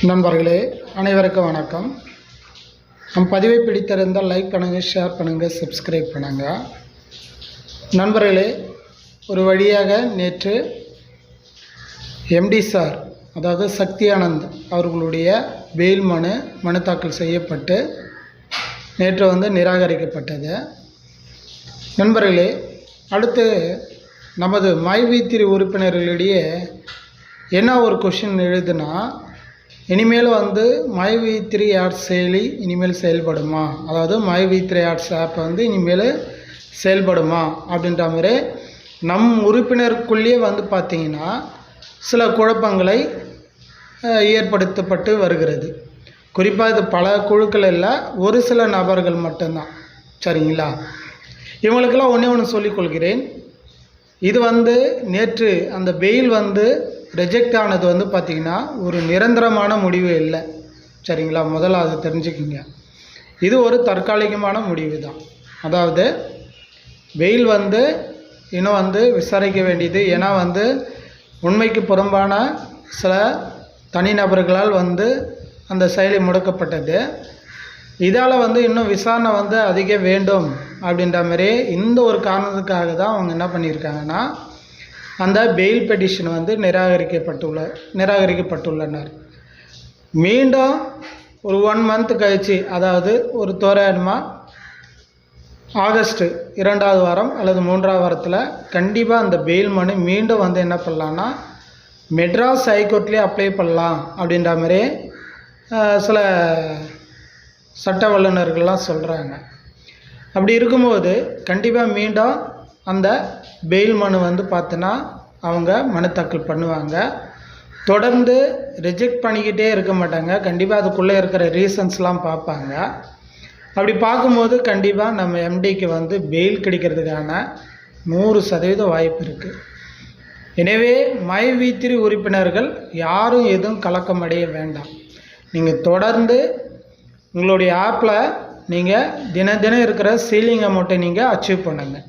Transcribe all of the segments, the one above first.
நண்பர்களே அனைவருக்கும் வணக்கம். நம் பதிவை பிடித்திருந்தால் லைக் பண்ணுங்கள், ஷேர் பண்ணுங்கள், சப்ஸ்கிரைப் பண்ணுங்கள். நண்பர்களே, ஒரு வழியாக நேற்று எம்டி சார், அதாவது சக்தி ஆனந்த் அவர்களுடைய பெயில் மனு தாக்கல் செய்யப்பட்டு நேற்று நிராகரிக்கப்பட்டது. நண்பர்களே, அடுத்து நமது மைவி3 உறுப்பினர்களிடையே என்ன ஒரு கொஷின் எழுதுனா, இனிமேல் மைவி3 ஆட்ஸ் செயலி இனிமேல் செயல்படுமா, அதாவது மைவி3 ஆட்ஸ் ஆப் இனிமேல் செயல்படுமா அப்படின்ற மாதிரி நம் உறுப்பினருக்குள்ளேயே பார்த்திங்கன்னா சில குழப்பங்களை ஏற்படுத்தப்பட்டு வருகிறது. குறிப்பாக இது பல குழுக்கள் இல்லை, ஒரு சில நபர்கள் மட்டும்தான். சரிங்களா? இவங்களுக்கெல்லாம் ஒன்று சொல்லிக்கொள்கிறேன். இது நேற்று அந்த பெயில் ரிஜெக்ட் ஆனது பார்த்திங்கன்னா ஒரு நிரந்தரமான முடிவு இல்லை. சரிங்களா? முதல்ல அதை தெரிஞ்சுக்கிங்க. இது ஒரு தற்காலிகமான முடிவு தான். அதாவது பெயில் இன்னும் விசாரிக்க வேண்டியது. ஏன்னா உண்மைக்கு புறம்பான சில தனிநபர்களால் அந்த செயலி முடக்கப்பட்டது. இதால் இன்னும் விசாரணை அதிக வேண்டும் அப்படின்ற மாதிரி இந்த ஒரு காரணத்துக்காக தான் அவங்க என்ன பண்ணியிருக்காங்கன்னா அந்த பெயில் பெட்டிஷன் நிராகரிக்கப்பட்டுள்ளனர். மீண்டும் ஒரு 1 மந்த் கழித்து, அதாவது ஒரு தோராயமாக ஆகஸ்ட் 2வது வாரம் அல்லது 3வது வாரத்தில் கண்டிப்பாக அந்த பெயில் மனு மீண்டும் என்ன பண்ணலான்னா மெட்ராஸ் ஹைகோர்ட்லேயே அப்ளை பண்ணலாம் அப்படின்ற மாதிரி சில சட்ட வல்லுநர்கள்லாம் சொல்கிறாங்க. அப்படி இருக்கும்போது கண்டிப்பாக மீண்டும் அந்த பெயில் மனு பார்த்தோன்னா அவங்க மனு தாக்கல் பண்ணுவாங்க. தொடர்ந்து ரிஜெக்ட் பண்ணிக்கிட்டே இருக்க மாட்டாங்க. கண்டிப்பாக அதுக்குள்ளே இருக்கிற ரீசன்ஸ்லாம் பார்ப்பாங்க. அப்படி பார்க்கும்போது கண்டிப்பாக நம்ம எம்டிக்கு பெயில் கிடைக்கிறதுக்கான 100% வாய்ப்பு இருக்குது. எனவே மைவி3 உறுப்பினர்கள் யாரும் எதுவும் கலக்கமடைய வேண்டாம். நீங்கள் தொடர்ந்து உங்களுடைய ஆப்பில் நீங்கள் தினம் இருக்கிற சீலிங் அமௌண்ட்டை நீங்கள் அச்சீவ் பண்ணுங்கள்.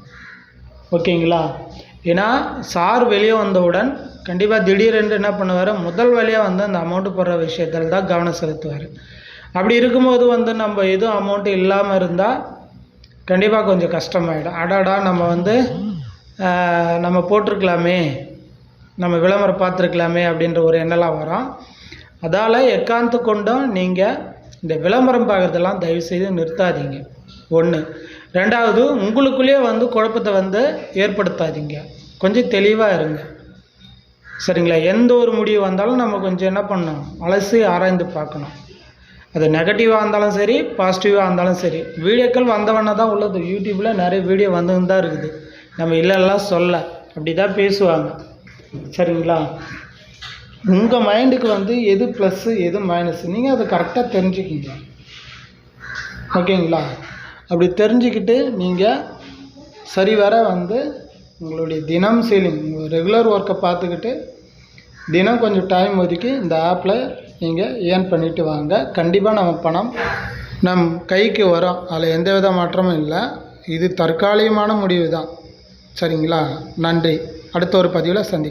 ஓகேங்களா? ஏன்னா சார் வெளியே வந்தவுடன் கண்டிப்பாக திடீரென்று என்ன பண்ணுவார், முதல் வழியாக அந்த அமௌண்ட்டு போடுற விஷயத்தில் தான் கவனம் செலுத்துவார். அப்படி இருக்கும்போது நம்ம எதுவும் அமௌண்ட்டு இல்லாமல் இருந்தால் கண்டிப்பாக கொஞ்சம் கஷ்டமாயிடும். அடாடா நம்ம நம்ம போட்டிருக்கலாமே, நம்ம விளம்பரம் பார்த்துருக்கலாமே அப்படின்ற ஒரு எண்ணெல்லாம் வரும். அதால் எக்காந்து கொண்டும் நீங்கள் இந்த விளம்பரம் பார்க்குறதெல்லாம் தயவுசெய்து நிறுத்தாதீங்க. 1. 2வது, உங்களுக்குள்ளேயே குழப்பத்தை ஏற்படுத்தாதீங்க. கொஞ்சம் தெளிவாக இருங்க. சரிங்களா? எந்த ஒரு முடிவு வந்தாலும் நம்ம கொஞ்சம் என்ன பண்ணணும், அலசி ஆராய்ந்து பார்க்கணும். அது நெகட்டிவாக இருந்தாலும் சரி, பாசிட்டிவாக இருந்தாலும் சரி. வீடியோக்கள் வந்தவண்ணா தான் உள்ளது. யூடியூப்பில் நிறைய வீடியோ வந்துன்னு தான் இருக்குது. நம்ம இல்லைலாம் சொல்ல, அப்படி தான் பேசுவாங்க. சரிங்களா? உங்கள் மைண்டுக்கு எது ப்ளஸ்ஸு எது மைனஸ், நீங்கள் அதை கரெக்டாக தெரிஞ்சுக்கிங்க. ஓகேங்களா? அப்படி தெரிஞ்சுக்கிட்டு நீங்கள் சரிவர உங்களுடைய தினம் சீலிங் ரெகுலர் ஒர்க்கை பார்த்துக்கிட்டு தினம் கொஞ்சம் டைம் ஒதுக்கி இந்த ஆப்பில் நீங்கள் ஏர்ன் பண்ணிவிட்டு வாங்க. கண்டிப்பாக நம்ம பணம் நம் கைக்கு வரும். அதில் எந்த வித மாற்றமும் இல்லை. இது தற்காலிகமான முடிவு தான். சரிங்களா? நன்றி. அடுத்த ஒரு பதிவில் சந்திக்கிறேன்.